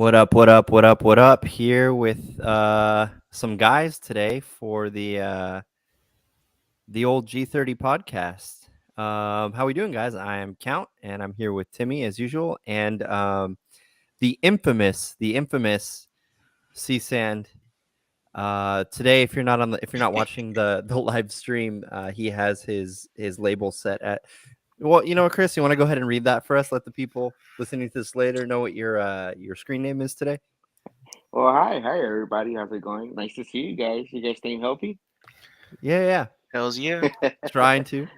What up? What up? What up? What up? Here with some guys today for the old G30 podcast. How we doing, guys? I am Count, and I'm here with Timmy as usual, and the infamous C Sand. Today, if you're not watching the live stream, he has his label set at. Well, you know what, Chris? You want to go ahead and read that for us? Let the people listening to this later know what your screen name is today. Well, hi everybody. How's it going? Nice to see you guys. You guys staying healthy? Yeah. Hells yeah. Trying to.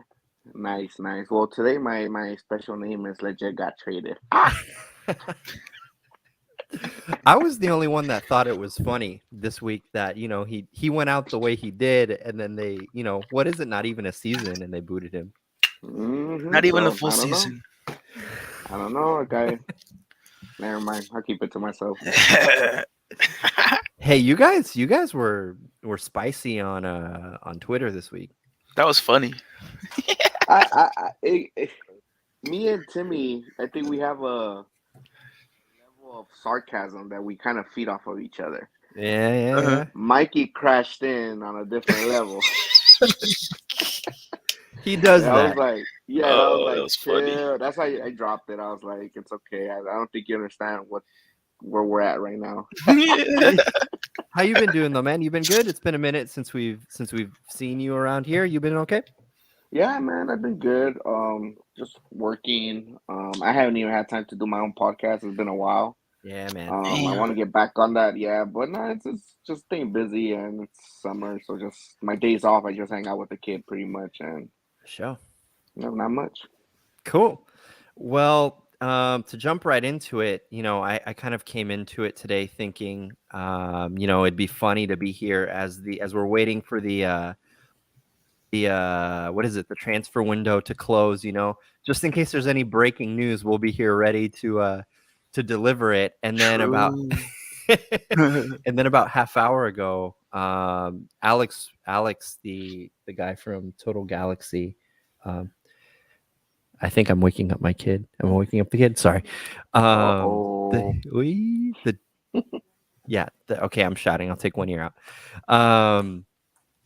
Nice. Well, today my special name is Legit Got Traded. I was the only one that thought it was funny this week that he went out the way he did, and then they what is it? Not even a season, and they booted him. Not even a So full I don't know. season. I don't know, guy. Never mind. I'll keep it to myself. Hey, you guys were spicy on Twitter this week. That was funny. Me and Timmy, I think we have a level of sarcasm that we kind of feed off of each other. Yeah. Mikey crashed in on a different level. He does I that. was like, that was funny. chill. That's why I dropped it. I was like, it's okay. I don't think you understand where we're at right now. How you been doing though, man? You been good? It's been a minute since we've seen you around here. You been okay? Yeah, man, I've been good. Just working. I haven't even had time to do my own podcast. It's been a while. Yeah, man. I want to get back on that. Yeah, but no, it's just staying busy and it's summer, so just my days off, I just hang out with the kid pretty much, and Show. not much. Cool. Well, to jump right into it, I kind of came into it today thinking, it'd be funny to be here as we're waiting for the what is it, the transfer window to close. Just in case there's any breaking news, we'll be here ready to deliver it. And then about and then about half hour ago, Alex, the guy from Total Galaxy. I think I'm waking up my kid. I'm waking up the kid. Sorry. Oh, Okay, I'm shouting. I'll take one ear out.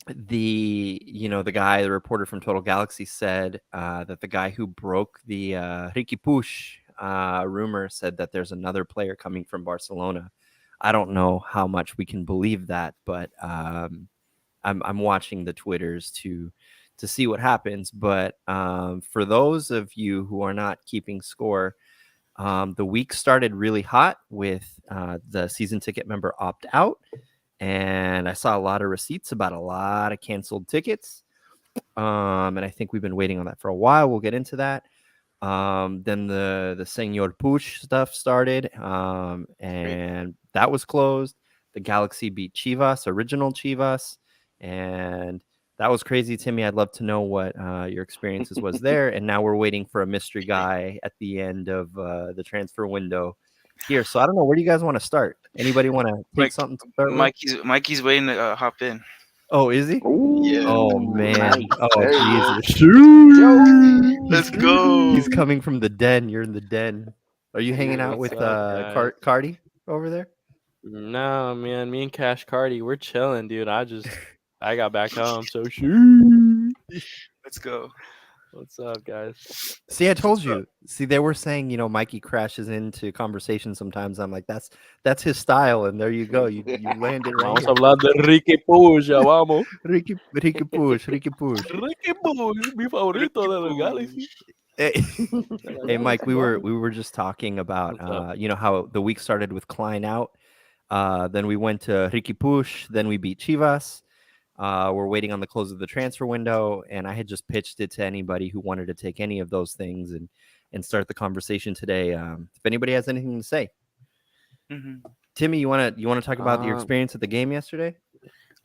The guy, the reporter from Total Galaxy said that the guy who broke the Ricky Push rumor said that there's another player coming from Barcelona. I don't know how much we can believe that, but I'm watching the Twitters to see what happens. But for those of you who are not keeping score, the week started really hot with the season ticket member opt out. And I saw a lot of receipts about a lot of canceled tickets. And I think we've been waiting on that for a while. We'll get into that. Then the Senor Pooj stuff started, and that was closed. The Galaxy beat Chivas, original Chivas, and that was crazy. Timmy, I'd love to know what your experiences was there. And now we're waiting for a mystery guy at the end of the transfer window here. So I don't know. Where do you guys want to start? Anybody want to take something to start with? Mikey's waiting to hop in. Oh, is he? Yeah. Oh ooh, man. nice. Oh There you Jesus. go. Let's go. He's coming from the den. You're in the den. Are you hanging out What's with up, guys? Cardi over there? No, man, me and Cash Cardi, we're chilling, dude. I got back home, so shoot. Let's go. What's up, guys? See, I told What's up? you. See, they were saying, Mikey crashes into conversation sometimes. I'm like, that's his style, and there you go. You landed right Vamos a here. hablar de Ricky Push, ya vamos. Ricky Push. Ricky Push, mi favorito de la Galaxy. Hey, Mike, we were just talking about What's up? how the week started with Klein out. Then we went to Ricky Push. Then we beat Chivas. We're waiting on the close of the transfer window, and I had just pitched it to anybody who wanted to take any of those things and start the conversation today. If anybody has anything to say, Timmy, you want to talk about your experience at the game yesterday?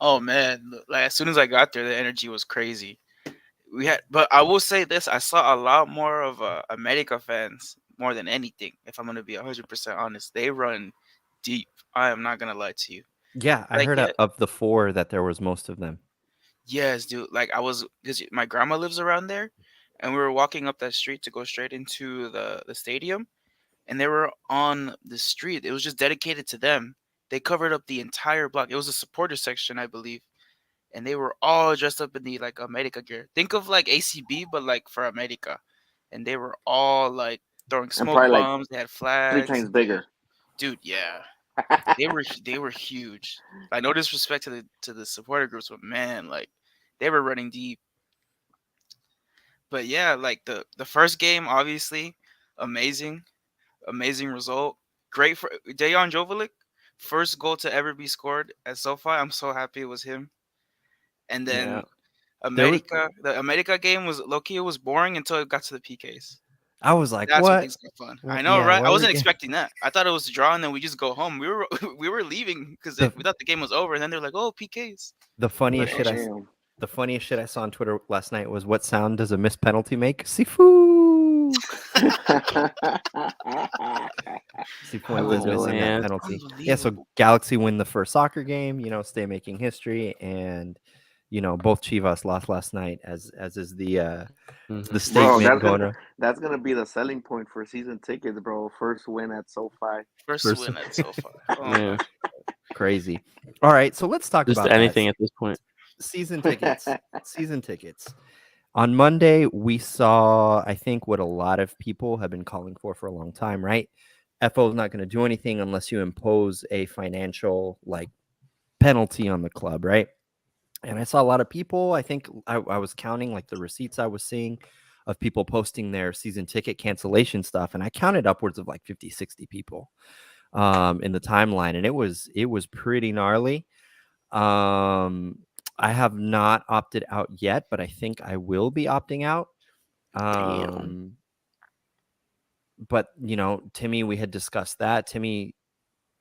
Oh man, like as soon as I got there, the energy was crazy. But I will say this: I saw a lot more of America fans more than anything. If I'm gonna be 100% honest, they run deep. I am not gonna lie to you. Yeah, I Like, heard yeah, of the four that there was most of them. yes, dude. Like because my grandma lives around there, and we were walking up that street to go straight into the stadium. and they were on the street. It was just dedicated to them. They covered up the entire block. It was a supporter section, I believe, and they were all dressed up in the like America gear. Think of like ACB, but like for America, and they were all like throwing And smoke probably like bombs. They had 3 times flags, bigger. dude. Yeah, they were huge. Like no disrespect to the supporter groups, but man, like they were running deep. But yeah, like the first game, obviously, amazing, amazing result. Great for Dejan Jovic, first goal to ever be scored at SoFi. I'm so happy it was him. And Yeah. then There was, The America game was low key. It was boring until it got to the PKs. I was like, That's when what? things got fun. I Well, know, yeah, right? why I are we wasn't getting expecting that. I thought it was a draw and then we just go home. We were we were leaving because the we thought the game was over, and then they're like, "Oh, PKs." the But funniest hey, shit Damn. the funniest shit I saw on Twitter last night was, what sound does a missed penalty make? Sifu. Cifuentes Unbelievable, missing that man. penalty. Yeah, so unbelievable. Galaxy win the first soccer game, stay making history, and both Chivas lost last night, as is the Mhm. Bro, statement going on. that's gonna be the selling point for season tickets, bro. First win at SoFi. First First, win at SoFi. Oh Yeah. my. crazy. All right, so let's talk Just about that. anything at this point. Season tickets. Season tickets. On Monday, we saw, I think, what a lot of people have been calling for a long time, right? FO is not going to do anything unless you impose a financial penalty on the club, right? And I saw a lot of people. I think I was counting like the receipts I was seeing of people posting their season ticket cancellation stuff, and I counted upwards of like 50, 60 people in the timeline, and it was pretty gnarly. I have not opted out yet, but I think I will be opting out. Damn. But Timmy, we had discussed that. Timmy,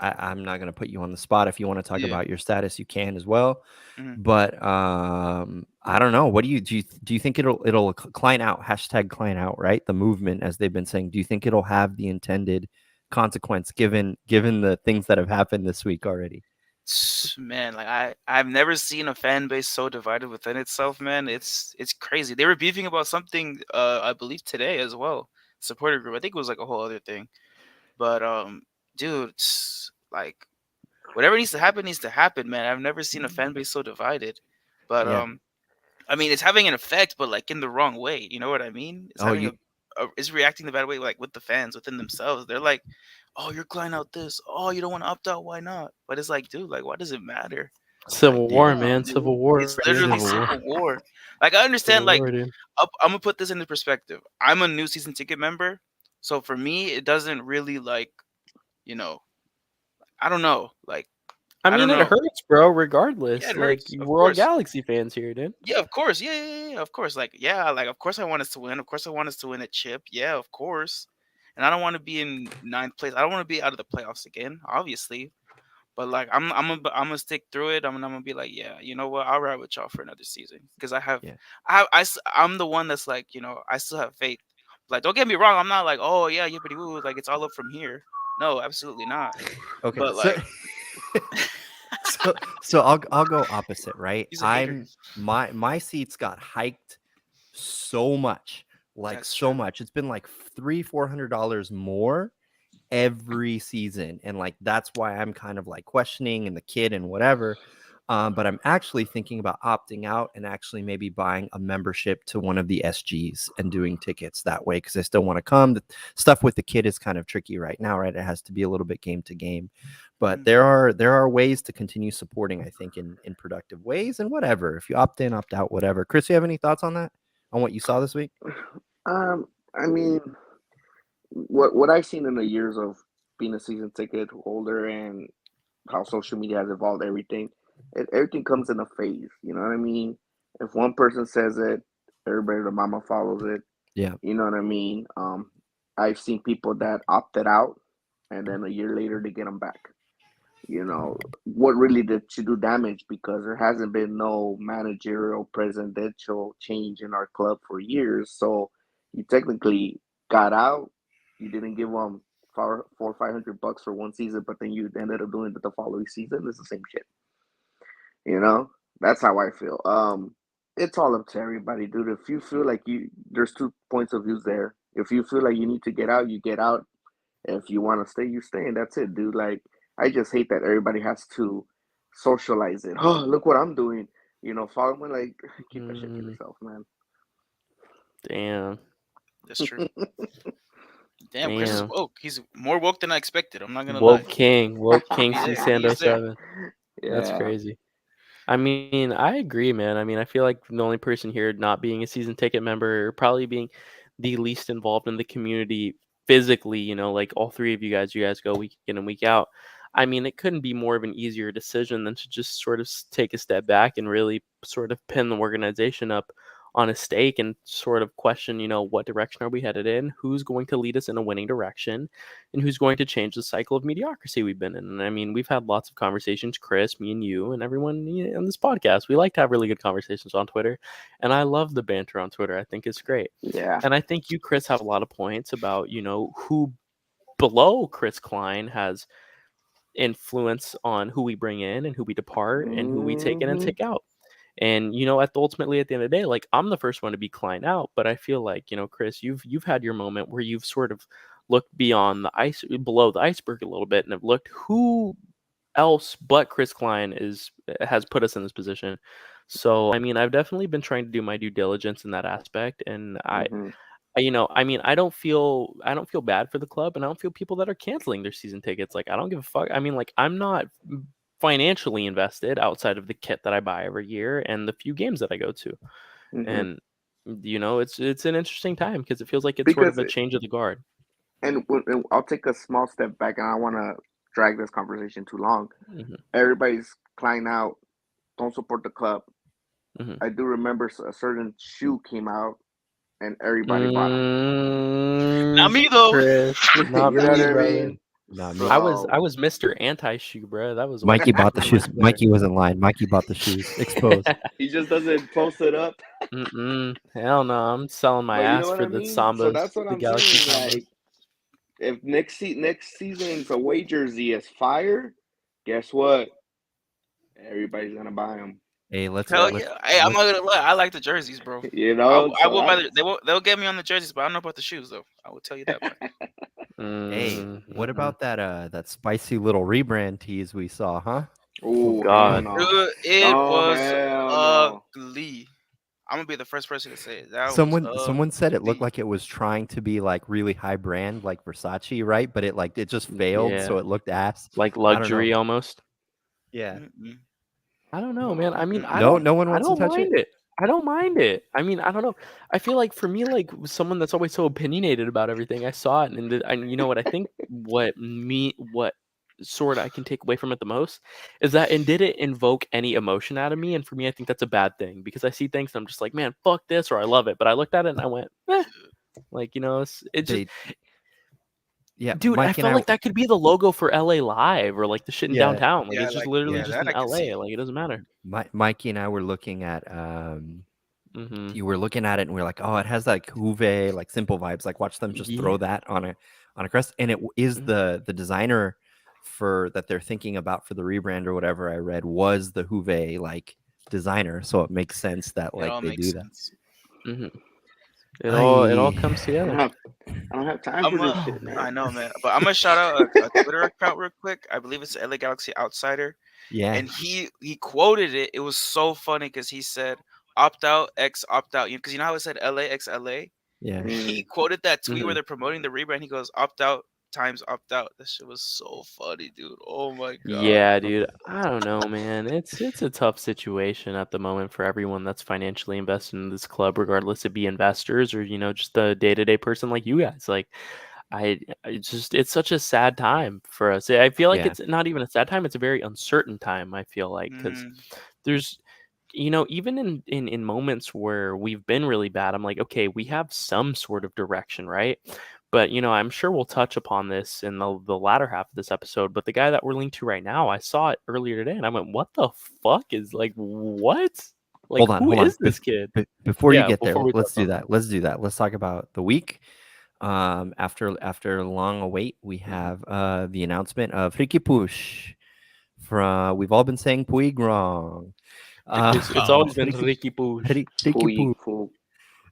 I'm not going to put you on the spot. If you want to talk Yeah. about your status, you can as well. Mhm. But I don't know. What do you think it'll client out, hashtag client out, right? The movement, as they've been saying. Do you think it'll have the intended consequence given the things that have happened this week already? Man, like I've never seen a fan base so divided within itself, man. It's crazy. They were beefing about something I believe today as well. Supporter group. I think it was like a whole other thing. But dude, like whatever needs to happen, man. I've never seen a fan base so divided. But Yeah. I mean, it's having an effect, but like in the wrong way. You know what I mean? It's Oh, having you it's reacting the bad way, like with the fans within themselves. They're like, "Oh, you're crying out this. Oh, you don't want to opt out. Why not?" But it's like, dude, like, why does it matter? Like, Civil War, damn, man. dude, Civil War, it's dude. literally Civil War. civil war. Like, I understand. Civil Like, War, dude. I'm gonna put this into perspective. I'm a new season ticket member, so for me, it doesn't really like, you know, I don't know. Like, I I don't mean, it know. hurts, bro. Yeah, Regardless, it like hurts, of we're all course. Galaxy fans here, dude. Yeah, of course. Yeah, of course. Like, yeah, like of course I want us to win. Of course I want us to win a chip. Yeah, of course. And I don't want to be in ninth place. I don't want to be out of the playoffs again, obviously. But like, I'm gonna stick through it. I'm gonna be like, yeah, you know what? I'll ride with y'all for another season because Yeah. I'm the one that's like, I still have faith. Like, don't get me wrong. I'm not like, oh yeah, yippity woo, like it's all up from here. No, absolutely not. Okay. But So like, so I'll go opposite, right? he's a hater. My seats got hiked so much, like That's so true. much. It's been like $300-400 more every season, and like that's why I'm kind of like questioning and the kid and whatever. But I'm actually thinking about opting out and actually maybe buying a membership to one of the SGs and doing tickets that way, because I still want to come. The stuff with the kid is kind of tricky right now, right? It has to be a little bit game to game, but Mhm. there are ways to continue supporting, I think, in productive ways, and whatever. If you opt in, opt out, whatever. Chris, you have any thoughts on that? On what you saw this week? I mean, what I've seen in the years of being a season ticket holder and how social media has evolved everything, everything comes in a phase. You know what I mean? If one person says it, everybody, the mama follows it. Yeah. You know what I mean? I've seen people that opted out, and then a year later they get them back. What really did you do damage, because there hasn't been no managerial presidential change in our club for years. So you technically got out. You didn't give them four or 500 bucks for one season, but then you ended up doing it the following season. It's the same shit. You know, that's how I feel. It's all up to everybody, dude. If you feel like there's two points of views there. If you feel like you need to get out, you get out. If you want to stay, you stay, and that's it, dude. Like, I just hate that everybody has to socialize it. Oh, look what I'm doing. Follow me. Like, keep that shit to Mm, yourself, man. damn, That's true. Damn, Chris is damn. woke. He's more woke than I expected. I'm not gonna lie. Woke King, C Yeah, Sando he's there. 7. That's Yeah. crazy. I mean, I agree, man. I mean, I feel like the only person here not being a season ticket member, or probably being the least involved in the community physically, like all three of you guys go week in and week out. I mean, it couldn't be more of an easier decision than to just sort of take a step back and really sort of pin the organization up on a stake and sort of question, what direction are we headed in? Who's going to lead us in a winning direction? And who's going to change the cycle of mediocrity we've been in? And I mean, we've had lots of conversations, Chris, me and you, and everyone on this podcast. We like to have really good conversations on Twitter. And I love the banter on Twitter. I think it's great. Yeah. And I think you, Chris, have a lot of points about, who below Chris Klein has influence on who we bring in and who we depart and who we take in and Hmm. take out. And ultimately at the end of the day, like I'm the first one to be Klein out, but I feel like Chris, you've had your moment where you've sort of looked beyond the ice, below the iceberg a little bit, and have looked who else but Chris Klein has put us in this position. So I mean, I've definitely been trying to do my due diligence in that aspect, and Hmm. I mean, I don't feel bad for the club, and I don't feel people that are canceling their season tickets. Like, I don't give a fuck. I mean, like, I'm not financially invested outside of the kit that I buy every year and the few games that I go to. Hmm. And it's an interesting time because it feels like it's sort of Because, a change of the guard. and I'll take a small step back, and I want to drag this conversation too long. Hmm. Everybody's crying out, don't support the club. Hmm. I do remember a certain shoe came out, and everybody bought them. Not me though. Chris, not You know me, what I brother. mean? Not me. I was So, Mr. Anti Shoe, bro. That was Mikey way bought the before my shoes. Twitter. Mikey was in line. Mikey bought the shoes. Exposed. he just doesn't post it up. Hell no, I'm selling my But you know ass what for I the mean? So Sambas, that's what the I'm Galaxy saying. Sambas. Like, if next season's away jersey is fire, guess what? Everybody's gonna buy them. Hey, Hell let's yeah. Hey, I'm not gonna lie. I like the jerseys, bro. I So will buy that's the, they'll get me on the jerseys, but I don't know about the shoes though. I will tell you that much. Hey, what Mm-hmm. about that spicy little rebrand tease we saw, huh? Oh oh hell God. no. Dude, it Oh was hell no. ugly. I'm gonna be the first person to say it. That was Someone said it looked ugly. like it was trying to be like really high brand, like Versace, right? But it just failed, Yeah, so it looked ass. like I don't know. luxury almost. Yeah. Mm-mm. I don't know, man. I mean, Mm-mm. No one I wants to don't touch it. mind it. I don't mind it. I mean, I don't know. I feel like for me, like someone that's always so opinionated about everything, I saw it, and you know what? I think what sort I can take away from it the most is that and did it invoke any emotion out of me? And for me, I think that's a bad thing because I see things and I'm just like, man, fuck this, or I love it. But I looked at it and I went, like it just, They yeah, dude. I Mikey and felt I like that could be the logo for LA Live or like the shit in yeah, downtown. Like Yeah, it's just like literally yeah, just that in I can LA. see. Like it doesn't matter. Mikey and I were looking at Mm-hmm. you were looking at it and we are like, oh, it has like Juve, like simple vibes. Like watch them just Yeah. throw that on a crest. And it is Mhm. the designer for that they're thinking about for the rebrand or whatever I read was the Juve like designer. So it makes sense that It like all they do makes that. sense. Mhm. It all I comes I don't together. have I don't have time for I'm this a, shit, man. I know, man, but I'm gonna shout out a Twitter account real quick. I believe it's LA Galaxy Outsider, yeah. and he quoted it. It was so funny because he said opt out X opt out. Because you know how it said LA X LA. Yeah. He Mm. quoted that tweet where Mhm. they're promoting the rebrand. He goes opt out times opt out. That shit was so funny, dude. Oh my god. Yeah, dude. I don't know, man. It's a tough situation at the moment for everyone that's financially invested in this club, regardless it be investors or just the day-to-day person like you guys. Like, it's such a sad time for us. I feel like Yeah. it's not even a sad time. It's a very uncertain time. I feel like because Mm, there's even in moments where we've been really bad, I'm like, okay, we have some sort of direction, right? But I'm sure we'll touch upon this in the latter half of this episode. But the guy that we're linked to right now, I saw it earlier today, and I went, "What the fuck is like what? Like who Hold on. is this kid?" Before you Yeah, get there, before we touch let's do on that. Let's do that. Let's talk about the week. After long await, we that. Mhm. have the announcement of Ricky Push from we've all been saying Puig wrong. It's always been Ricky Ricky Pooj. Ricky Puig, Puig. fool.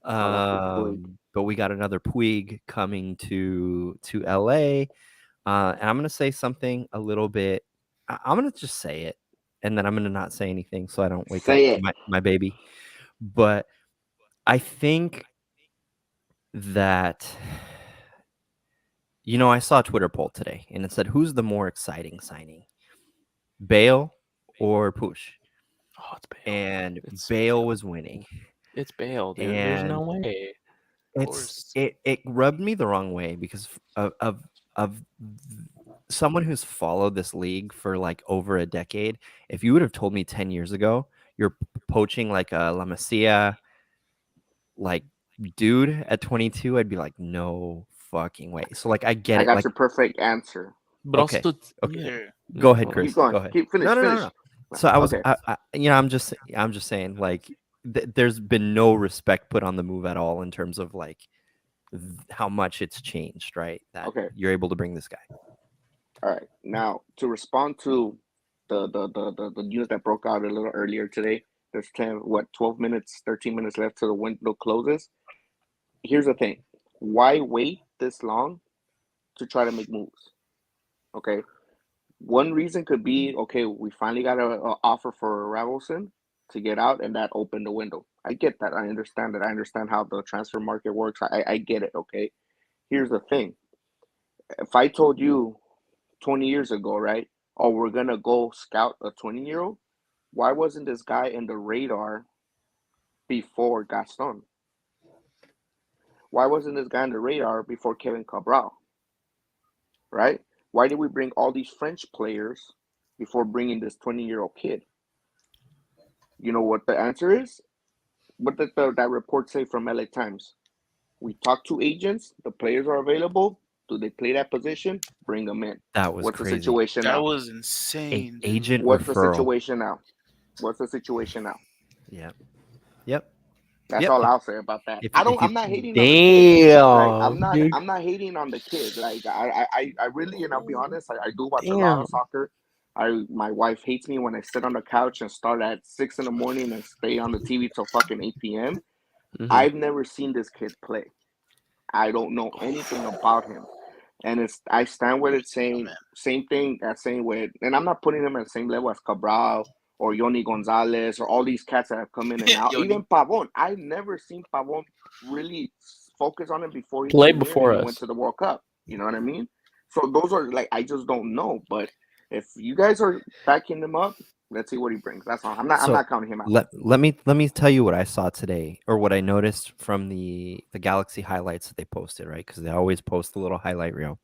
I love Puig. Um, but we got another Puig coming to LA. And I'm gonna say something a little bit. I'm gonna just say it, and then I'm gonna not say anything so I don't wake up Say it. my baby. But I think that I saw a Twitter poll today, and it said, "Who's the more exciting signing, Bale or Push?" Oh, it's Bale. And It's Bale Bale. was winning, It's Bale, dude. There's and no way. Of it's course. it rubbed me the wrong way because of someone who's followed this league for like over a decade. If you would have told me 10 years ago you're poaching like a La Masia like dude at 22, I'd be like, no fucking way. So like I get I it. got Like, your perfect answer. But also, okay, okay, yeah. Yeah. go Yeah, ahead, go Chris. Keep going. Go ahead. Keep No, finish. no, no, Finish. no. So I was, Okay. I'm just saying, like, there's been no respect put on the move at all in terms of like how much it's changed, right? That Okay. you're able to bring this guy. All right. Now to respond to the news that broke out a little earlier today. There's 12 minutes, 13 minutes left till the window closes. Here's the thing. Why wait this long to try to make moves? Okay. One reason could be, okay, we finally got a offer for Ravelson to get out, and that opened the window. I get that. I understand that. I understand how the transfer market works. I get it. Okay. Here's the thing. If I told you 20 years ago, right? Oh, we're gonna go scout a 20-year-old. Why wasn't this guy in the radar before Gaston? Why wasn't this guy on the radar before Kevin Cabral? Right? Why did we bring all these French players before bringing this 20-year-old kid? You know what the answer is? What did that report say from LA Times? We talked to agents. The players are available. Do they play that position? Bring them in. That was What's the crazy. situation That now? was insane, dude. Agent What's the referral. situation now? What's the situation now? Yep. Yep. That's Yep. all I'll say about that. If I don't. if you I'm not hating on the kid. Like I'm Damn, not. dude. I'm not hating on the kid. Like I really, and I'll be honest. I do watch a lot Damn. of soccer. My wife hates me when I sit on the couch and start at 6 in the morning and stay on the TV till fucking 8 p.m. Mhm. I've never seen this kid play. I don't know anything about him. And I stand with it Oh saying man. same thing as saying with, and I'm not putting him at the same level as Cabral or Yoni Gonzalez or all these cats that have come in and out. Yoni. Even Pavon, I've never seen Pavon really focus on him before he Play came in before and he went us. to the World Cup. You know what I mean? So those are like I just don't know. But if you guys are backing him up, let's see what he brings. That's all. I'm so not counting him out. let me tell you what I saw today, or what I noticed from the Galaxy highlights that they posted, right? Because they always post a little highlight reel.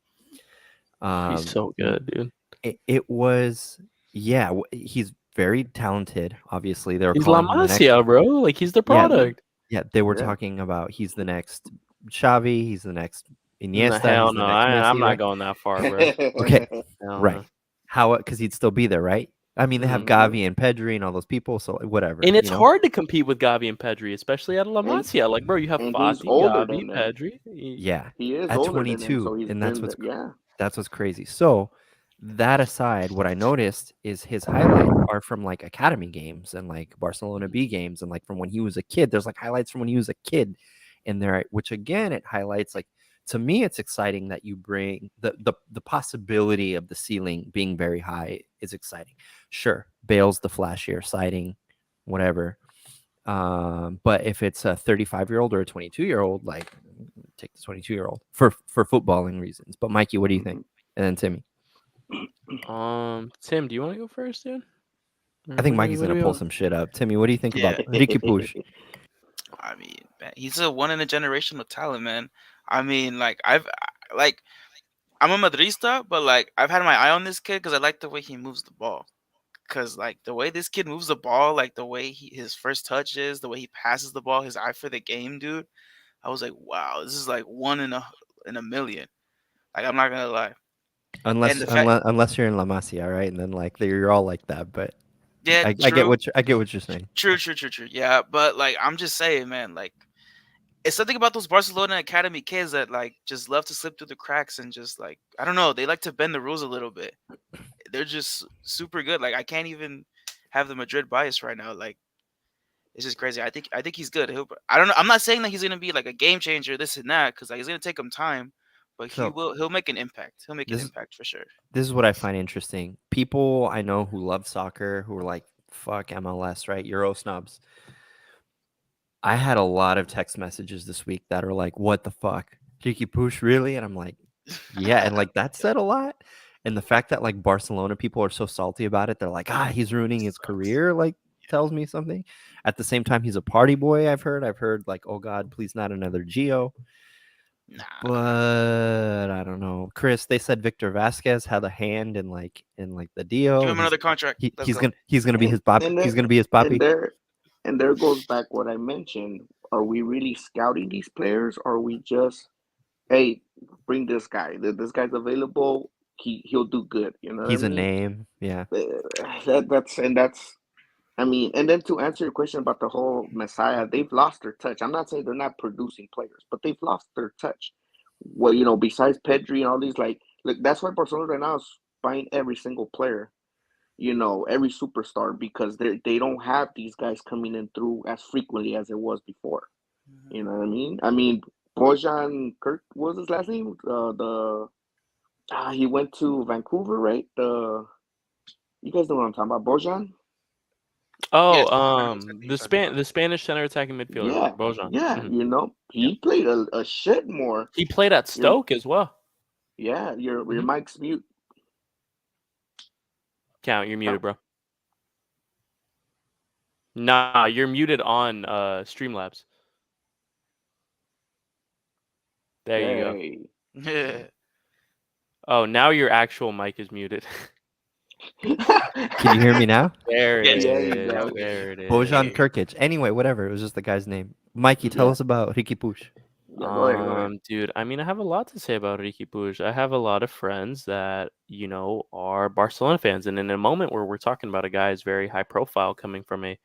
He's so good, dude. It was, yeah, he's very talented. Obviously, they were He's La calling him the next. Masia, bro. Like he's the Yeah, product. yeah, they were Yeah. talking about he's the next Xavi, he's the next No, Iniesta, hell he's the no. next I'm Messi, not right? going that far, bro. Okay, Hell right. no. How? Because he'd still be there, right? I mean, they have Mhm. Gavi and Pedri and all those people, so whatever. And it's hard to compete with Gavi and Pedri, especially at La and Masia. Like, bro, you have and he's Fati, older Gavi, than them. Pedri. Yeah, He is at older than him, so 22, he's and been there. Yeah. that's what's crazy. So that aside, what I noticed is his highlights are from like academy games and like Barcelona B games, and like from when he was a kid. There's like highlights from when he was a kid in there, which again it highlights, like, to me it's exciting that you bring the possibility of the ceiling being very high is exciting. Sure, Bale's the flashier sighting, whatever. But if it's a 35-year-old or a 22-year-old, like, take the 22-year-old for footballing reasons. But Mikey, what do you think? And then Timmy. Tim, do you want to go first, dude? I think Mikey's gonna pull some shit up. Timmy, what do you think Yeah. about Ricky Push? I mean, man, he's a one in a generational talent, man. I mean, like I'm a Madrista, but like I've had my eye on this kid because I like the way he moves the ball. Cause like the way this kid moves the ball, like the way his first touch is, the way he passes the ball, his eye for the game, dude. I was like, wow, this is like one in a million. Like I'm not gonna lie. And Unless the fact, unless you're in La Masia, right? And then like you're all like that. But yeah, I get true, I get what you're saying. true. Yeah, but like I'm just saying, man, like it's something about those Barcelona Academy kids that like just love to slip through the cracks and just like I don't know, they like to bend the rules a little bit. They're just super good. Like I can't even have the Madrid bias right now. Like It's just crazy. I think he's good. I don't know. I'm not saying that he's gonna be like a game changer, this and that, because like it's gonna take him time, but So he'll make an impact. He'll make an this impact for sure. this is what I find interesting. People I know who love soccer who are like, fuck MLS, right? Euro snubs. I had a lot of text messages this week that are like, what the fuck? Kiki Push, really? And I'm like, yeah. And like that said a lot. And the fact that like Barcelona people are so salty about it, they're like, he's ruining his Sucks. career, like tells me something. At the same time, he's a party boy, I've heard. I've heard like, oh God, please not another Geo. Nah. But I don't know. Chris, they said Victor Vasquez had a hand in the Give deal, him and another contract. he, Let's he's go. gonna he's gonna be his pop. and He's there gonna be his and poppy. there and there goes back what I mentioned. Are we really scouting these players, or are we just, hey, bring this guy? This guy's available. He'll do good. You know what I He's a mean? name. Yeah, That's I mean, and then to answer your question about the whole Messiah, they've lost their touch. I'm not saying they're not producing players, but they've lost their touch. Well, besides Pedri and all these, like, look, that's why Barcelona right now is buying every single player, every superstar, because they don't have these guys coming in through as frequently as it was before. You know what I mean? I mean, Bojan Kirk, what was his last name? He went to Vancouver, right? You guys know what I'm talking about, Bojan? Yes, Oh, I know exactly what you're talking about. The Spanish center attacking midfielder Yeah, Bojan. yeah. Yep. He played a shit more. He played at Your Stoke as well. Yeah, your Mhm. mic's mute. Count, you're muted, Count. bro. Nah, you're muted on Streamlabs. There you go. Hey. Yeah. Oh, now your actual mic is muted. can you hear me now? There it Yes. There you is. go. Okay. There it Bojan is. Kirkic. Anyway, whatever. It was just the guy's name. Mikey, tell Yeah, us about Ricky Push. yeah. Go ahead, go ahead. Dude, I mean, I have a lot to say about Ricky Pooj. I have a lot of friends that, are Barcelona fans. And in a moment where we're talking about a guy who's very high profile coming from a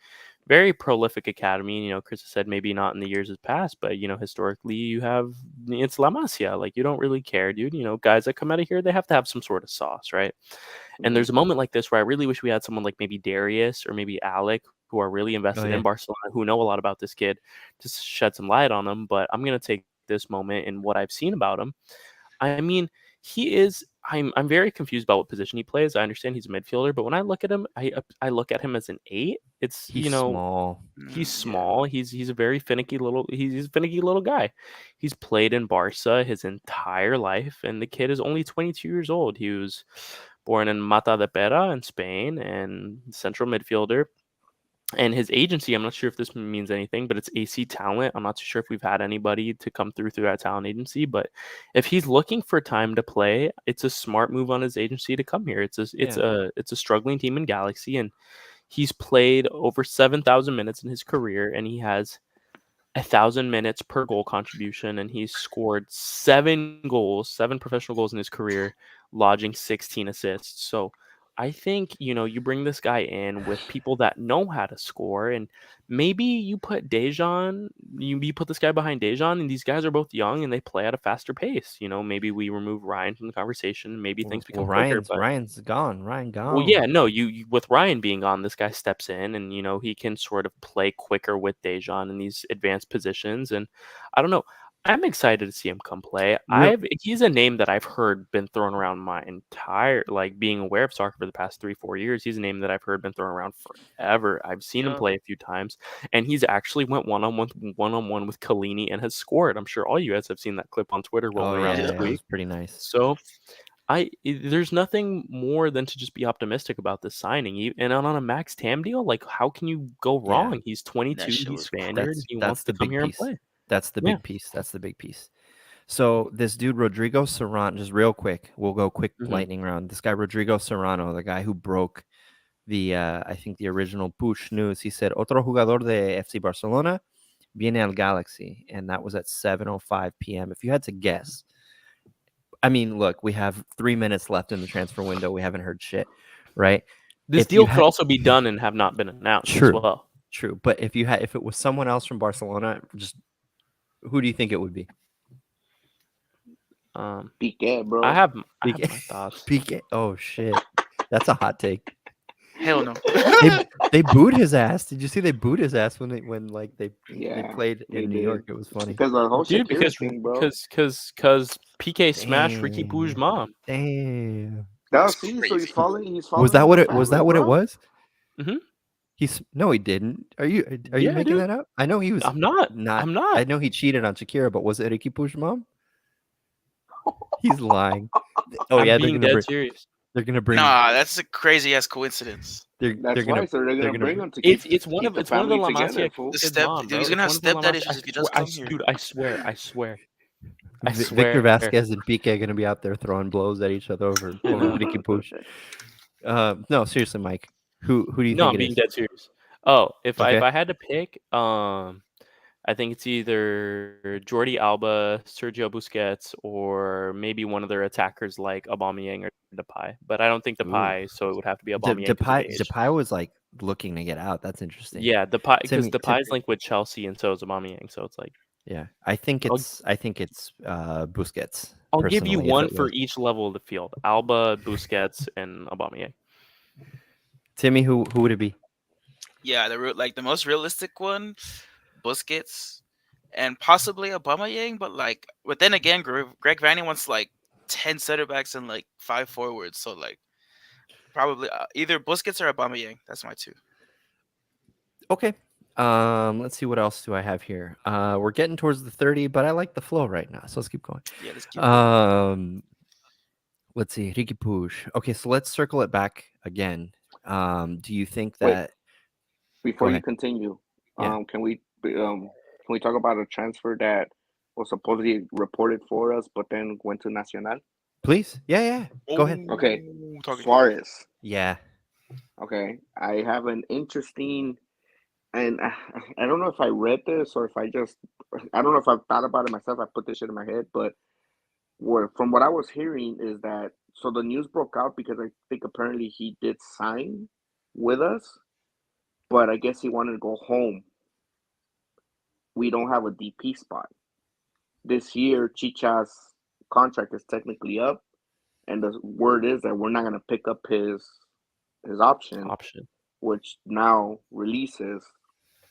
very prolific academy, Chris has said maybe not in the years past, but, historically you have, it's La Masia. Like, you don't really care, dude. Guys that come out of here, they have to have some sort of sauce, right? And Hmm. there's a moment like this where I really wish we had someone like maybe Darius or maybe Alec who are really Oh invested in yeah, Barcelona, who know a lot about this kid to shed some light on him. But I'm going to take this moment and what I've seen about him. I mean, he is. I'm very confused about what position he plays. I understand he's a midfielder, but when I look at him, I look at him as an 8. It's he's small. he's Yeah. small. He's a very finicky little. He's a finicky little guy. He's played in Barca his entire life, and the kid is only 22 years old. He was born in Mata de Pera in Spain and central midfielder. And his agency, I'm not sure if this means anything, but it's AC Talent. I'm not too sure if we've had anybody to come through that talent agency, but if he's looking for time to play, it's a smart move on his agency to come here. Yeah. It's a struggling team in Galaxy, and he's played over 7,000 minutes in his career, and he has 1,000 minutes per goal contribution, and he's scored 7 professional goals in his career, lodging 16 assists. So I think, you bring this guy in with people that know how to score, and maybe you put Dejan, you put this guy behind Dejan, and these guys are both young and they play at a faster pace. Maybe we remove Ryan from the conversation, maybe things Well, become quicker, Ryan's but Ryan's gone. Ryan well, gone. yeah, no, you with Ryan being on, this guy steps in and he can sort of play quicker with Dejan in these advanced positions. And I don't know. I'm excited to see him come play. Real. He's a name that I've heard been thrown around my entire like being aware of soccer for the past 3-4 years. He's a name that I've heard been thrown around forever. I've seen him Yep. play a few times, and he's actually went one-on-one with Kalini and has scored. I'm sure all you guys have seen that clip on Twitter Oh rolling around yeah, this Yeah. it week. was pretty nice. So there's nothing more than to just be optimistic about this signing. And on a max TAM deal, like how can you go Yeah. wrong? He's That 22, shit he's was Spaniard, and crazy. he That's wants to the come big here and piece. play. That's the Yeah. big piece. That's the big piece. So this dude Rodrigo Serrano, just real quick, we'll go quick Mhm. lightning round. This guy Rodrigo Serrano, the guy who broke the I think the original push news. He said otro jugador de FC Barcelona viene al Galaxy, and that was at 7:05 p.m. If you had to guess, I mean, look, we have 3 minutes left in the transfer window. We haven't heard shit, right? This If you deal could had also be done and have not been announced as true, well. true, but if it was someone else from Barcelona, just who do you think it would be? Um, Piqué, I bro. have my Piqué. thoughts. Piqué. Oh shit, that's a hot take. Hell no. They booed his ass. Did you see they booed his ass when they Yeah, played they in New did. York? It was funny. Because the whole Dude, Shakira thing, bro. because PK smashed Ricky Pooj's Damn. mom. Damn. Now That's see, so crazy. he's Was following that in what the it was family, that what it bro. was? Mm-hmm. No, he didn't. Are you Yeah, making dude. that up? I know he was I'm not. not. I'm I not. know he cheated on Shakira, but was it Ricky Push's mom? He's lying. Oh I'm yeah, being dead serious. they're gonna bring Nah, that's a crazy ass coincidence. That's why, so they're they're gonna gonna bring him to It's one keep of the the family La together, Masia fool. The kid's step, mom, dude, bro. he's gonna It's have one of the La stepdad Masia. issues if he does come here. Dude, I swear. Victor Vasquez and Piqué are gonna be out there throwing blows at each other over I know. Ricky Push. No, seriously, Mike. Who do you No, think I'm it being is? dead serious. Oh, if Okay. I had to pick, I think it's either Jordi Alba, Sergio Busquets, or maybe one of their attackers like Aubameyang or Depay. But I don't think Ooh. Depay, so it would have to be Aubameyang because of age. Depay was like looking to get out. That's interesting. Yeah, Depay because Timmy, Depay's linked with Chelsea, and so is Aubameyang. So it's like yeah, I think I'll it's Busquets I'll give you personally. If one it for was each level of the field: Alba, Busquets, and Aubameyang. Timmy, who would it be? Yeah, the most realistic one, Busquets, and possibly Aubameyang. But then again, Greg Vanney wants like 10 center backs and like 5 forwards. So like, probably either Busquets or Aubameyang. That's my two. Okay. Let's see what else do I have here. We're getting towards the 30, but I like the flow right now, so let's keep going. Yeah, let's keep going. Let's see, Ricky Puig. Okay, so let's circle it back again. Do you think Wait, that? Go before you ahead. continue, Yeah, can we talk about a transfer that was supposedly reported for us, but then went to Nacional? please. Yeah. Go ahead. Okay, Talking. Suarez. Yeah. Okay, I have an interesting, and I don't know if I read this or if I don't know if I've thought about it myself. I put this shit in my head, but from what I was hearing is that so the news broke out because I think apparently he did sign with us, but I guess he wanted to go home. We don't have a DP spot this year. Chicha's contract is technically up, and the word is that we're not going to pick up his option, Option. which now releases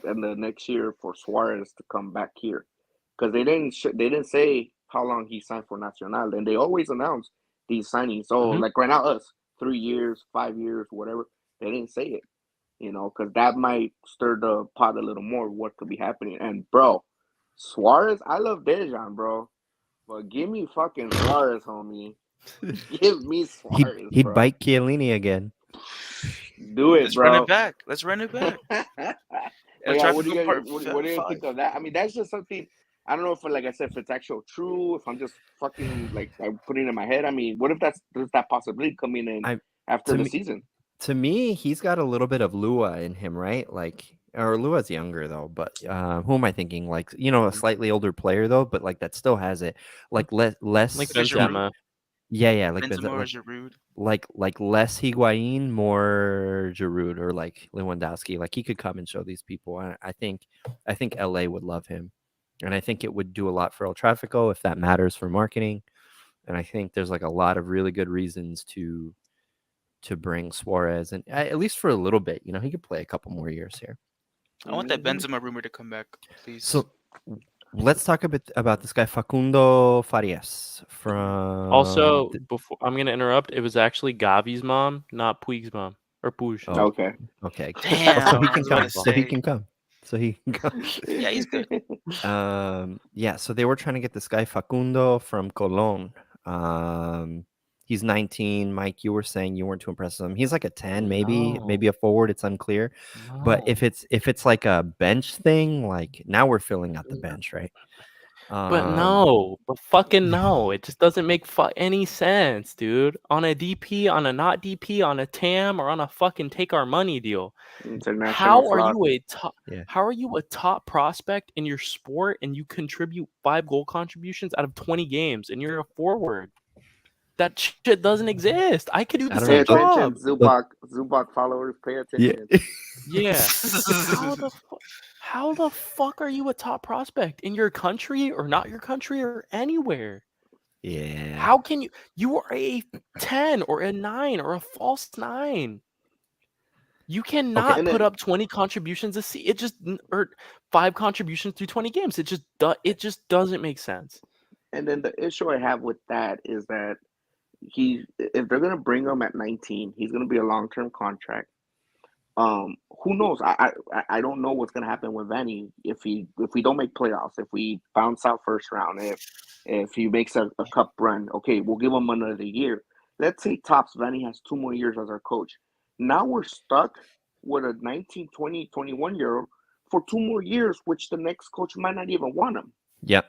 in the next year for Suarez to come back here, because they didn't say how long he signed for Nacional, and they always announce these signings. So Mhm. like right now, us 3 years, 5 years, whatever. They didn't say it, because that might stir the pot a little more. What could be happening? And bro, Suarez, I love Dejan, bro, but give me fucking Suarez, homie. Give me Suarez, He'd bro. bite Chiellini again. Do it, Let's run it bro. back. Let's run it back. But El yeah, what do Tráfico you guys Part what do you think 5. of that? I mean, that's just something. I don't know if, like I said, if it's actual true, if I'm just fucking like I'm putting it in my head. I mean, what if there's that possibility coming in I after to the me season? to me, he's got a little bit of Lua in him, right? Like, or Lua's younger though, but who am I thinking? Like, a slightly older player though, but like that still has it. Like less Like Like a Giroud. Benzema. yeah, like Benzema or Giroud. like less Higuain, more Giroud or like Lewandowski. Like he could come and show these people. I think LA would love him, and I think it would do a lot for El Tráfico if that matters for marketing. And I think there's like a lot of really good reasons to bring Suarez, and at least for a little bit. He could play a couple more years here. I want that Mm-hmm. Benzema rumor to come back, please. So let's talk a bit about this guy Facundo Farias from. Also, before I'm gonna interrupt, it was actually Gavi's mom, not Puig's mom or Puig. Oh, Okay. okay. Damn, So he I can was about come. to So he say. can come. So he can come. Yeah, he's good. Yeah. So they were trying to get this guy Facundo from Colon. He's 19. Mike, you were saying you weren't too impressed with him. He's like a 10, maybe No. a forward. It's unclear. But No. if it's like a bench thing, like now we're filling out the bench, right? But fucking no. It just doesn't make any sense, dude. On a DP, on a not DP, on a TAM, or on a fucking take our money deal. International flop. Yeah. How are you a top prospect in your sport and you contribute 5 goal contributions out of 20 games and you're a forward? That shit doesn't exist. I could do the I don't Pay same know. attention, job. Zubak followers. Pay Yeah. attention. Yeah. How the fuck are you a top prospect in your country or not your country or anywhere? Yeah. How can you are a 10 or a 9 or a false 9? You cannot And put then up 20 contributions a season. It just or 5 contributions through 20 games. It just doesn't make sense. the issue I have with that is that if they're gonna bring him at 19, he's gonna be a long term contract. Who knows? I don't know what's gonna happen with Vanny if we don't make playoffs, if we bounce out first round, if he makes a cup run. Okay, we'll give him another year. Let's say tops Vanny has 2 more years as our coach. Now we're stuck with a 19, 20, 21 year old for 2 more years, which the next coach might not even want him. Yep.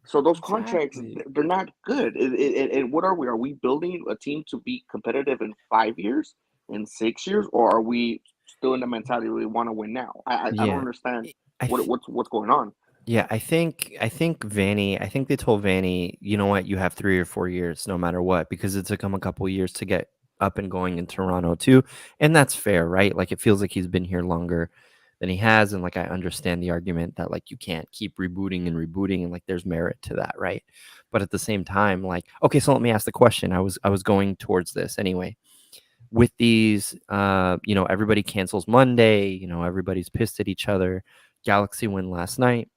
So those contracts, Exactly. they're not good. And what are we? Are we building a team to be competitive in 5 years, in 6 years, or are we still in the mentality we want to win now? I don't Yeah. understand I th- what's going on. yeah, I think Vanny, I think they told Vanny, you know what, you have 3 or 4 years no matter what, because it took him a couple years to get up and going in Toronto too. And that's fair, right? Like it feels like he's been here longer than he has. And like I understand the argument that like you can't keep rebooting and like there's merit to that, right? But at the same time, like, okay, so let me ask the question. I was going towards this anyway. With these everybody cancels Monday, everybody's pissed at each other. Galaxy win last night,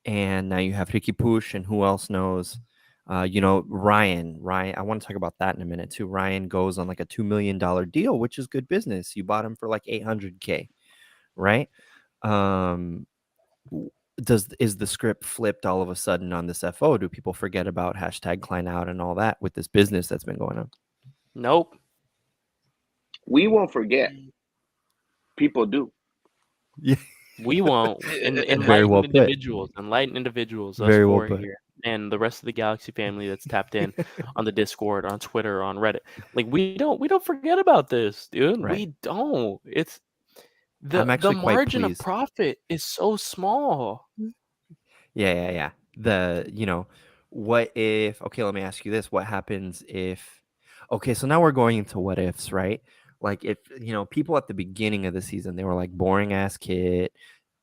and now you have Ricky Push, and who else knows? Ryan. I want to talk about that in a minute too. Ryan goes on like a $2 million deal, which is good business. You bought him for like 800K, right? Um, is the script flipped all of a sudden on this FO? Do people forget about hashtag Klein out and all that with this business that's been going on? Nope. We won't forget. People do. Yeah, We won't. very well put. Enlightened individuals, us Very well four put. here, and the rest of the Galaxy family that's tapped in on the Discord, on Twitter, on Reddit. Like we don't forget about this, dude. Right. We don't. It's I'm the actually quite margin of pleased. profit is so small. Yeah. What if, okay, let me ask you this. What happens if, okay, so now we're going into what ifs, right? Like if, people at the beginning of the season, they were like boring ass kid.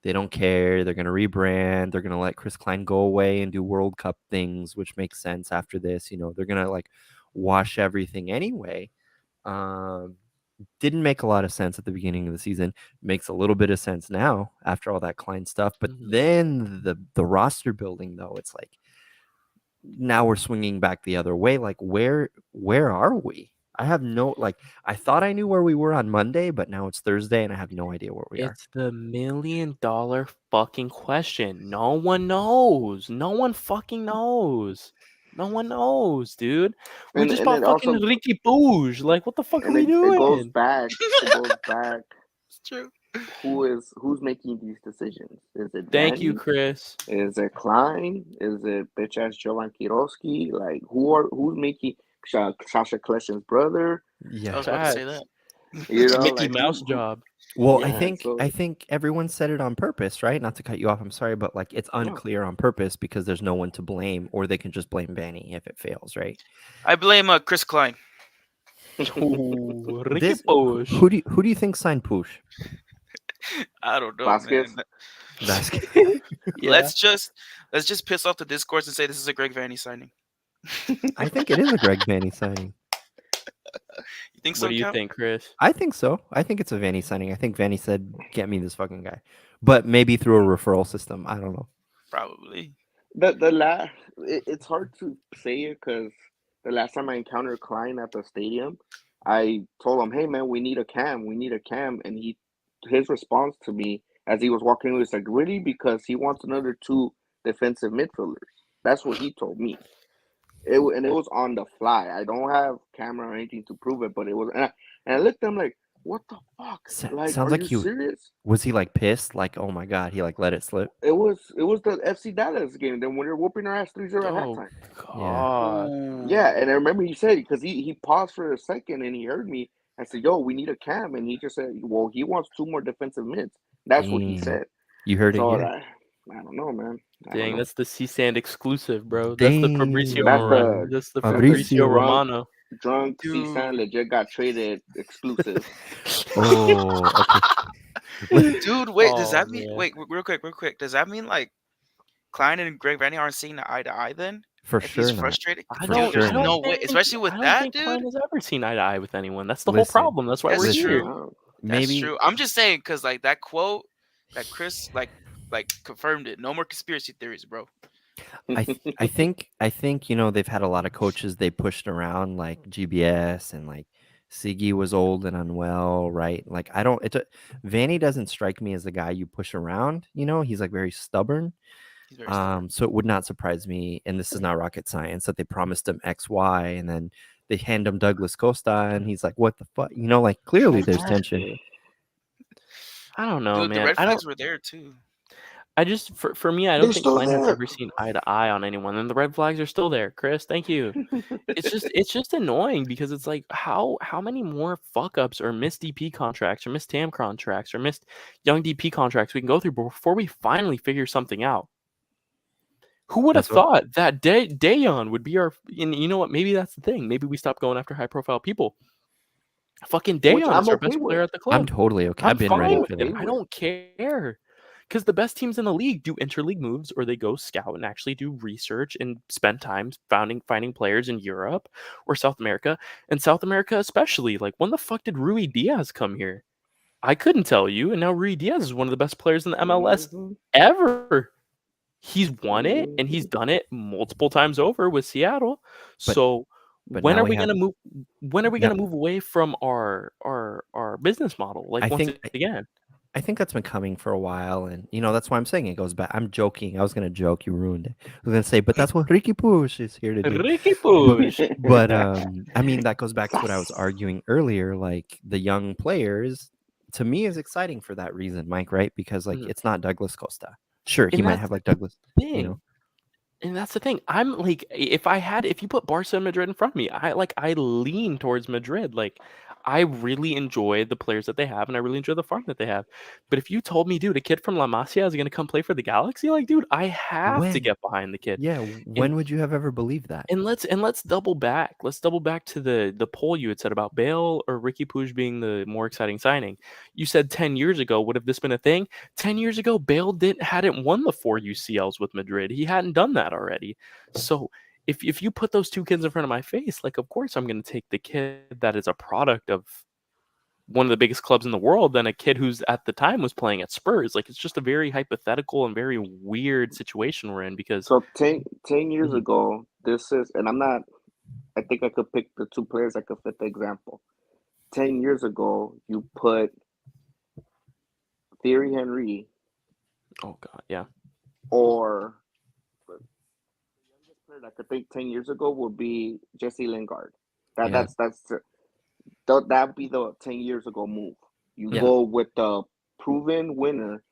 They don't care. They're going to rebrand. They're going to let Chris Klein go away and do World Cup things, which makes sense after this. They're going to like wash everything anyway. Didn't make a lot of sense at the beginning of the season. Makes a little bit of sense now after all that Klein stuff. But then the roster building, though, it's like now we're swinging back the other way. Like where are we? I have no, like, I thought I knew where we were on Monday, but now it's Thursday and I have no idea where we are. It's the $1 million fucking question. No one knows. No one fucking knows. No one knows, dude. We just And bought it fucking also Ricky Pooj. Like, what the fuck are and we it goes doing? back. It goes back. It's true. Who's making these decisions? Is it Thank you, Vanny? Chris. Is it Klein? Is it bitch ass Jovan Kirovsky? Like who's making Sasha Kleshin's brother? I Yeah. was about to say Facts. that. You know, Mickey like Mouse job. Well, I Yeah, think so I think everyone said it on purpose, right? Not to cut you off, I'm sorry, but like it's no. unclear on purpose because there's no one to blame, or they can just blame Vanny if it fails, right? I blame Chris Klein. Ooh, Ricky This Pooj. who do you think signed Push? I don't know, Vasquez. man. Vasquez. Yeah. Let's just piss off the discourse and say this is a Greg Vanny signing. I think it is a Greg Vanny signing. You think so? What do you Cal? think, Chris? I think so. I think it's a Vanny signing. I think Vanny said, "Get me this fucking guy," but maybe through a referral system. I don't know. Probably. The last it's hard to say it because the last time I encountered Klein at the stadium, I told him, "Hey man, we need a cam. We need a cam." And his response to me as he was walking away was like, "Really?" Because he wants another two defensive midfielders. That's what he told me. And it was on the fly. I don't have camera or anything to prove it, but it was. And I looked at him like, "What the fuck? Like, Sounds are like you he serious?" was he like pissed, like, oh my god, he like let it slip. It was the FC Dallas game. Then when they're whooping our ass 3-0 at Oh halftime. God. Yeah, and I remember he said because he paused for a second and he heard me. I said, "Yo, we need a cam," and he just said, "Well, he wants two more defensive mids." That's what he Dang. said. You heard it So here. I don't know, man. I don't Dang, know. that's the C-Sand exclusive, bro. That's the Fabrizio Dang. That's Morano. the That's the Fabrizio. Fabrizio Romano. drunk Dude. C-San legit got traded exclusive. Oh, okay. Dude, wait, does Oh, that mean man. wait, real quick, does that mean like Klein and Greg Vanny aren't seeing eye to eye then? For If sure he's not. frustrated? I For Dude, don't. there's sure I don't no not. way, think. especially with I don't that, think Klein dude. has ever seen eye to eye with anyone. That's the whole Listen, problem. That's why That's we're listen. here. true. That's maybe true. I'm just saying because like that quote that Chris like confirmed it. No more conspiracy theories, bro. I think they've had a lot of coaches they pushed around like GBS and like Siggy was old and unwell, right? Like I don't Vanny doesn't strike me as the guy you push around, he's like very stubborn. He's very stubborn. So it would not surprise me, and this is not rocket science, that they promised him XY and then they hand him Douglas Costa and he's like, what the fuck? Like clearly there's tension. Exactly. I don't know, Dude, the man. red I don't. flags were there too. I just for me, I They're don't think still Klein has there. ever seen eye to eye on anyone, and the red flags are still there. Chris, thank you. It's just annoying because it's like how many more fuck ups or missed DP contracts or missed TAM contracts or missed young DP contracts we can go through before we finally figure something out. Who would have That's what thought that Dayon would be our? And you know what? Maybe that's the thing. Maybe we stop going after high profile people. Fucking Which Dayon is I'm our okay best player with. at the I'm club. totally okay. I'm I've been ready fine I'm for with it. okay that. I with. don't care. Because the best teams in the league do interleague moves or they go scout and actually do research and spend time finding players in Europe or South America. And South America especially. Like, when the fuck did Rui Diaz come here? I couldn't tell you. And now Rui Diaz is one of the best players in the MLS Hmm. ever. He's won it and he's Hmm. done it multiple times over with Seattle. But So but when now are we we have gonna move? When are we now gonna move away from our business model? Like, I once think again, I think that's been coming for a while, and that's why I'm saying it goes back. I'm joking. I was gonna joke. You ruined it. I was gonna say, but that's what Ricky Push is here to do. Ricky But Pooj. but I mean that goes back to what I was Yes. arguing earlier. Like the young players, to me, is exciting for that reason, Mike. Right? Because like Mhm. it's not Douglas Costa. Sure, he And might that's have like Douglas. the You know, thing. And that's the thing. I'm like, if you put Barca and Madrid in front of me, I lean towards Madrid. Like, I really enjoy the players that they have, and I really enjoy the farm that they have. But if you told me, dude, a kid from La Masia is gonna come play for the Galaxy, like, dude, I have to when? get behind the kid. Yeah, And when would you have ever believed that? let's double back. Let's double back to the poll you had said about Bale or Ricky Puig being the more exciting signing. You said 10 years ago, would have this been a thing? 10 years ago, Bale hadn't won the 4 UCLs with Madrid. He hadn't done that already. So if you put those two kids in front of my face, like, of course I'm going to take the kid that is a product of one of the biggest clubs in the world than a kid who's at the time was playing at Spurs. Like, it's just a very hypothetical and very weird situation we're in because So 10 years Mhm. ago, this is, and I'm not, I think I could pick the two players that could fit the example. 10 years ago, you put Thierry Henry Oh god, yeah. or the youngest player that I could think 10 years ago would be Jesse Lingard. That Yeah, that'd be the 10 years ago move. You yeah. go with the proven winner,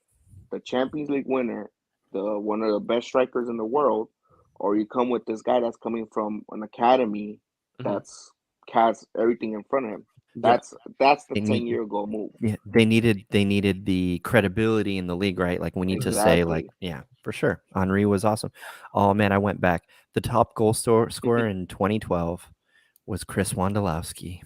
the Champions League winner, the one of the best strikers in the world, or you come with this guy that's coming from an academy Mhm. that's has everything in front of him. Yeah. That's the They 10 need year ago move. Yeah, they needed the credibility in the league, right? Like we need to say, like, Exactly. yeah, for sure. Henri was awesome. Oh man, I went back. The top goal scorer in 2012 was Chris Wondolowski.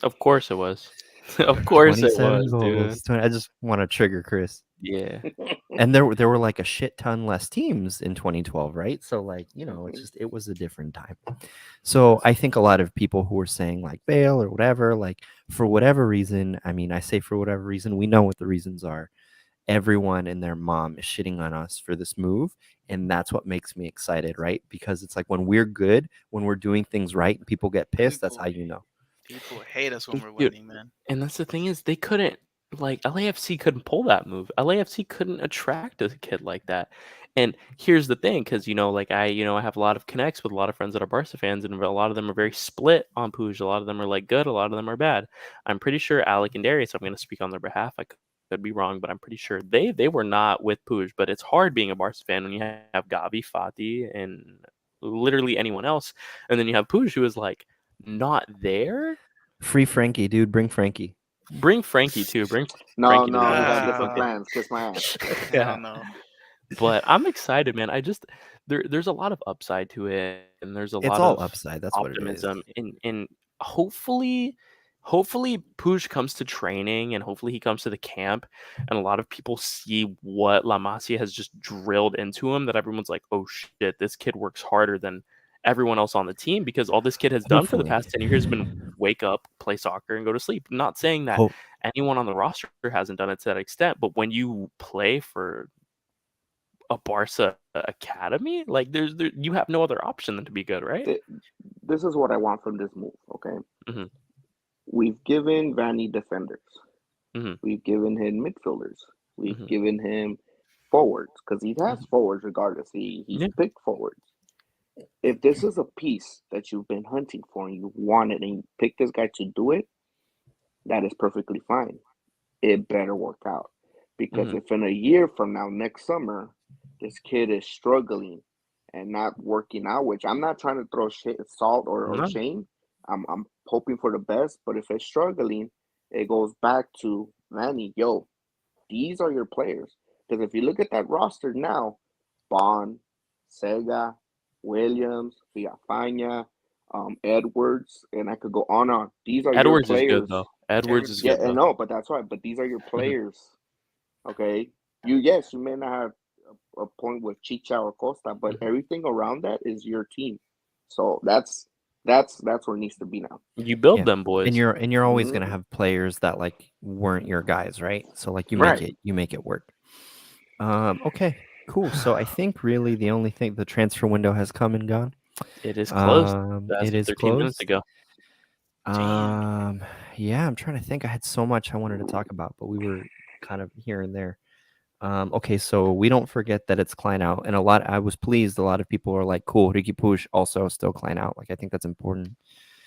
Of course it was. Of course it 27 was, dude. goals. I just want to trigger Chris. Yeah. And there were like a shit ton less teams in 2012, right? So like, it was a different time. So I think a lot of people who are saying like Bale or whatever, like for whatever reason, I mean, I say for whatever reason, we know what the reasons are. Everyone and their mom is shitting on us for this move. And that's what makes me excited, right? Because it's like when we're good, when we're doing things right, and people get pissed, that's how People you know. people hate us when we're Dude, winning, man. and that's the thing is they couldn't like LAFC couldn't pull that move. LAFC couldn't attract a kid like that. And here's the thing, because like I have a lot of connects with a lot of friends that are Barca fans, and a lot of them are very split on Puig. A lot of them are like good, a lot of them are bad. I'm pretty sure Alec and Darius, I'm going to speak on their behalf. I could be wrong, but I'm pretty sure they were not with Puig. But it's hard being a Barca fan when you have Gavi, Fati, and literally anyone else, and then you have Puig who is like not there. Free Frankie, dude. Bring Frankie. Bring Frankie too. Bring No, Frankie to the no, we league. got See if we different Ah, can. plans. Kiss my ass. hell Yeah, no. but I'm excited, man. I just there's a lot of upside to it, and there's a It's lot all of upside. That's what it is. optimism, and hopefully Puig comes to training, and hopefully he comes to the camp, and a lot of people see what La Masia has just drilled into him. That everyone's like, oh shit, this kid works harder than everyone else on the team, because all this kid has done for the Hopefully. past 10 years has been wake up, play soccer, and go to sleep. I'm not saying that Hope. anyone on the roster hasn't done it to that extent, but when you play for a Barca academy, like you have no other option than to be good, right? This is what I want from this move. Okay, Mhm. we've given Vanny defenders. Mhm. We've given him midfielders. We've Mhm. given him forwards because he has Mhm. forwards regardless. He's Yeah. picked forwards. If this is a piece that you've been hunting for and you wanted and you picked this guy to do it, that is perfectly fine. It better work out. Because Mhm. if in a year from now, next summer, this kid is struggling and not working out, which I'm not trying to throw salt or No. shame. I'm hoping for the best, but if it's struggling, it goes back to Manny, yo, these are your players. Because if you look at that roster now, Bond, Sega, Williams, Villafaña, Edwards, and I could go on and on. These are your Edwards is good players. though. Edwards Edwards is is Yeah, good good. and though. no, but that's right. But these are your Mhm. players. Okay, you may not have a point with Chicha or Costa, but Mhm. everything around that is your team. So that's where it needs to be now. You build Yeah. them boys. And you're always gonna Hmm. have players that like weren't your guys, right? So like Right. you make it work. Okay, cool. So I think really the only thing, the transfer window has come and gone. It is closed as It of is 13 minutes closed. ago. Damn. Yeah, I'm trying to think. I had so much I wanted to talk about, but we were kind of here and there. Okay, so we don't forget that it's Klein out, and I was pleased. A lot of people are like, "Cool, Ricky Push also still Klein out." Like, I think that's important.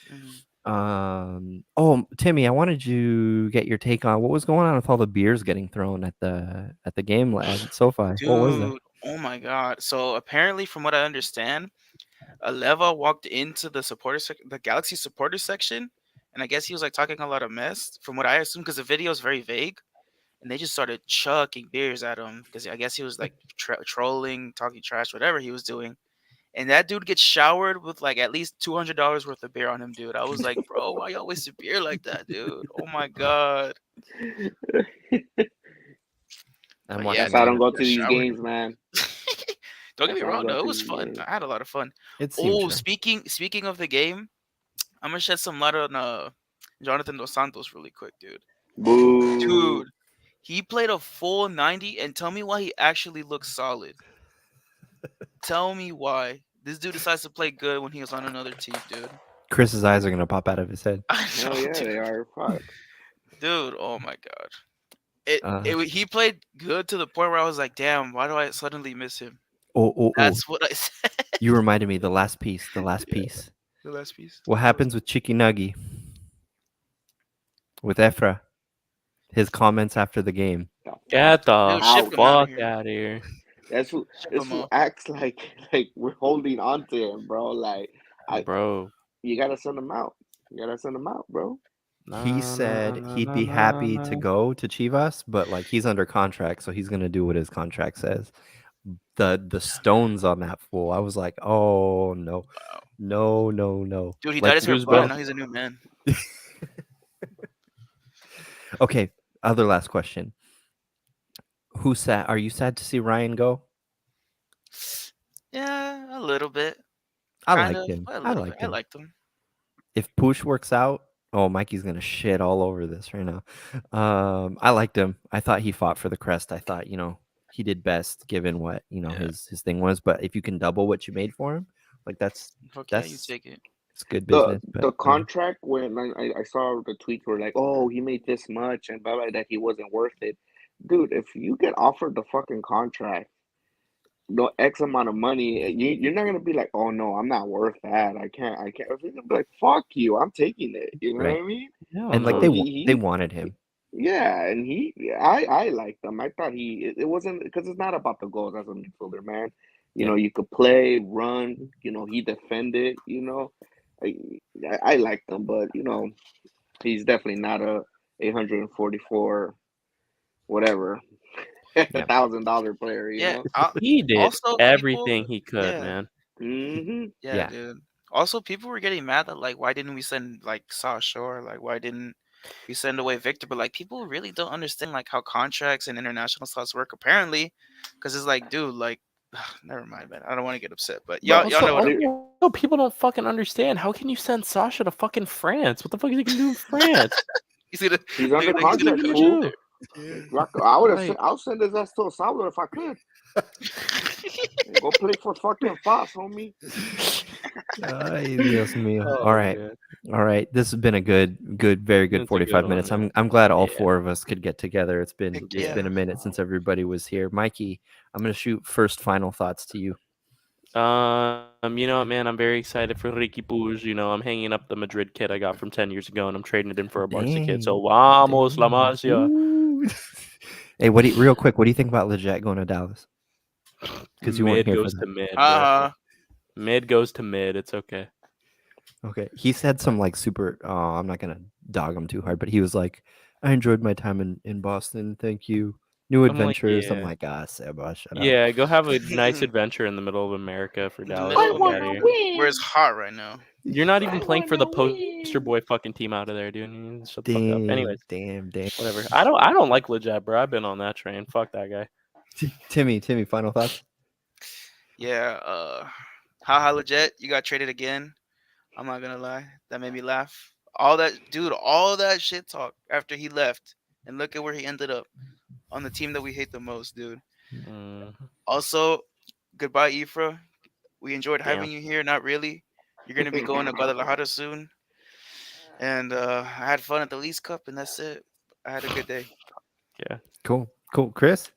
Mhm. Oh, Timmy, I wanted you get your take on what was going on with all the beers getting thrown at the game at SoFi. What was that? Dude, oh my God. So apparently, from what I understand, Aleva walked into the Galaxy supporter section, and I guess he was like talking a lot of mess. From what I assume, because the video is very vague, and they just started chucking beers at him because I guess he was like trolling, talking trash, whatever he was doing. And that dude gets showered with like at least $200 worth of beer on him, dude. I was like, bro, why y'all wasting beer like that, dude? Oh my God. I'm But yeah, watching That's why I right dude, don't now. go he to got these showered. games, man. Don't get That's me why I don't wrong, go though. It to was these fun. games. I had a lot of fun. It seemed Oh, chill. speaking of the game, I'm gonna shed some light on Jonathan Dos Santos really quick, dude. Boo. Dude, he played a full 90, and tell me why he actually looks solid. Tell me why. This dude decides to play good when he was on another team, dude. Chris's eyes are gonna pop out of his head. I know, Hell yeah, dude. they are. Fuck. Dude, oh my God. Uh, He played good to the point where I was like, damn, why do I suddenly miss him? oh! That's what I said. You reminded me the last piece. The last Yeah, piece. the last piece. What What was happens with Chicky Nuggy with Efra? His comments after the game. The fuck Get the Dude, ship out. him out of fuck here. out of here, Ship This him fool out. acts like we're holding on to him, bro. Like I bro. you gotta send him out. You gotta send him out, bro. He Na, na, said na, he'd na, be na, happy to na. go to Chivas, but like he's under contract, so he's gonna do what his contract says. The stones on that fool. I was like, oh no, Wow. no, no, no. Dude, he dyed Like, his hair Who's blonde and been? now he's a new man. okay. Other last question. Who's sad? Are you sad to see Ryan go? Yeah, a little bit. I Kind liked of, him. but a I little bit. liked I him. liked him. If Poosh works out, oh, Mikey's gonna shit all over this right now. I liked him. I thought he fought for the crest. I thought, he did best given what, Yeah. his thing was. But if you can double what you made for him, like Fuck yeah, you that's take it. it's good The business. But the contract when I saw the tweets were like, oh, he made this much and blah blah that he wasn't worth it. Dude, if you get offered the fucking contract, no X amount of money, you're not gonna be like, oh no, I'm not worth that. I can't. You're gonna be like, fuck you, I'm taking it. You know what right. I mean? Hell And like So no. they wanted him. yeah, and I liked him. I thought it wasn't because it's not about the goals as a midfielder, man. Yeah. You could play, run. He defended. I I liked him, but he's definitely not a 844 whatever Yeah. $1,000 player. Yeah. He did Also, everything people. he could, Yeah. man. Yeah, Yeah. dude. Also, people were getting mad that like, why didn't we send like Saw Shore? Like, why didn't we send away Victor? But like, people really don't understand like how contracts and international slots work. Apparently, because it's like, dude, like Never mind, man. I don't want to get upset, but But y'all know what I there, mean. Also, people don't fucking understand. How can you send Sasha to fucking France? What the fuck is he gonna do in France? He's gonna he's look under at that. He's gonna contract, Gonna coach up fool. do? there. I would have. Like, I'll send his ass to El Salvador if I could. Yeah. Go play for fucking Fox, homie. Ay, Dios mío. All oh right. man, All right. This has been a very good it's a good 45 one, minutes. man. I'm glad all Yeah, four of us could get together. It's Heck been yeah. a minute since everybody was here. Mikey, I'm gonna shoot first final thoughts to you. You know what, man? I'm very excited for Ricky Pooj. You know, I'm hanging up the Madrid kit I got from 10 years ago, and I'm trading it in for a Barca kit. So vamos, La Dang. Masia. Ooh. Hey, real quick, what do you think about Leggett going to Dallas? Because you weren't Mid here for goes to that. mid, bro. Uh-huh. Mid goes to mid. It's okay. Okay. He said some like super I'm not gonna dog him too hard, but he was like, I enjoyed my time in Boston. Thank you. New I'm like, adventures. I'm yeah. like, Seba, shut up. Yeah, go have a nice adventure in the middle of America for In the Dallas. middle Fuck of out of here. where it's hot right now. You're not even I playing for the wanna poster win. boy fucking team out of there, dude. You shut the fuck up. Anyways, Damn. whatever. I don't like Leggett, bro. I've been on that train. Fuck that guy. Timmy, final thoughts? Yeah. Haha, legit. You got traded again. I'm not gonna lie. That made me laugh. All that shit talk after he left, and look at where he ended up on the team that we hate the most, dude. Mm, Also, goodbye, Ifra. We enjoyed damn. having you here. Not really. You're gonna be going to Guadalajara soon, and I had fun at the Lease Cup, and that's it. I had a good day. Yeah. Cool. Chris?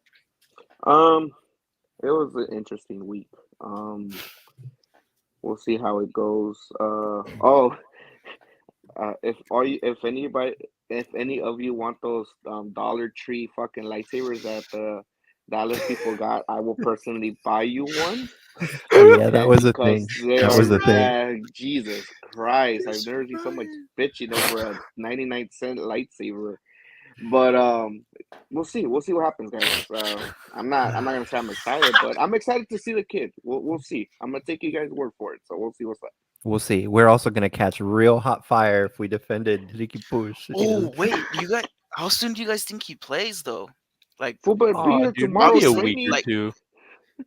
It was an interesting week. We'll see how it goes. If any of you want those Dollar Tree fucking lightsabers that the Dallas people got, I will personally buy you one. Oh yeah, that Okay, was a thing. because they That are was a thing. Jesus Christ, I've never seen so much bitching over a 99-cent lightsaber. But we'll see what happens, guys. I'm not gonna say I'm excited, but I'm excited to see the kid. We'll see. I'm gonna take you guys' word for it, so we'll see what's up. We'll see. We're also gonna catch real hot fire if we defended Ricky Push. Oh wait, you got. How soon do you guys think he plays though? Like Fool better be Oh, here dude, tomorrow, maybe a obviously, week or like Sammy. two.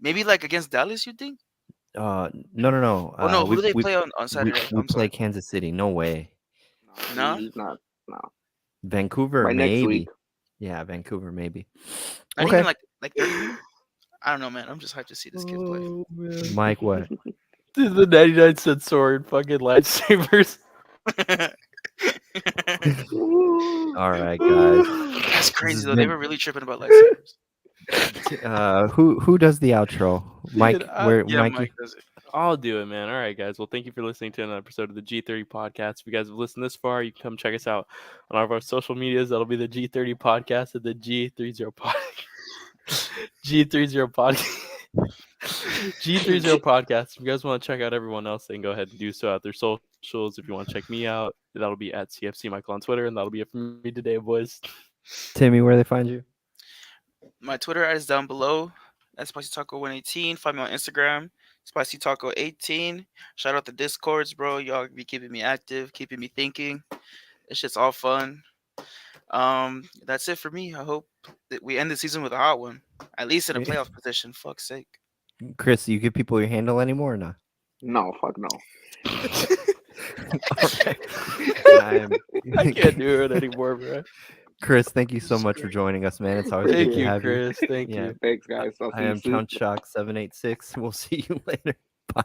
maybe like against Dallas, you think? No. Oh no, who We do they we play on Saturday? we I'm play sorry. Kansas City. No way. No, No, he's not. No, Vancouver, by next week. maybe. Yeah, Vancouver, maybe. not Okay. even like 30 minutes. I don't know, man. I'm just hyped to see this kid play. Oh man. Mike, what? Dude, the 99-cent sword fucking lightsabers. All right, guys. That's This crazy has though. They been were really tripping about lightsabers. who does the outro? Mike, Dude, Yeah, Mikey? Mike does it. I'll do it, man. All right, guys. Well, thank you for listening to another episode of the G30 podcast. If you guys have listened this far, you can come check us out on all of our social medias. That'll be the G30 podcast and the G30 podcast. G30 podcast. G30 podcast. If you guys want to check out everyone else, then go ahead and do so at their socials. If you want to check me out, that'll be at CFC Michael on Twitter, and that'll be it from me today, boys. Timmy, where they find you? My Twitter ad is down below. That's Spicy Taco 118. Find me on Instagram, Spicy Taco 18. Shout out the Discords, bro. Y'all be keeping me active, keeping me thinking. This shit's all fun. That's it for me. I hope that we end the season with a hot one, at least in a playoff position. Fuck's sake. Chris, you give people your handle anymore or not? No, fuck no. All right. I can't do it anymore, bro. Chris, thank you so much for joining us, man. It's always Thank good to you, have Chris. Thank Yeah. you. Thanks, guys. I'll see I you am soon. Count Shock 786. We'll see you later. Bye.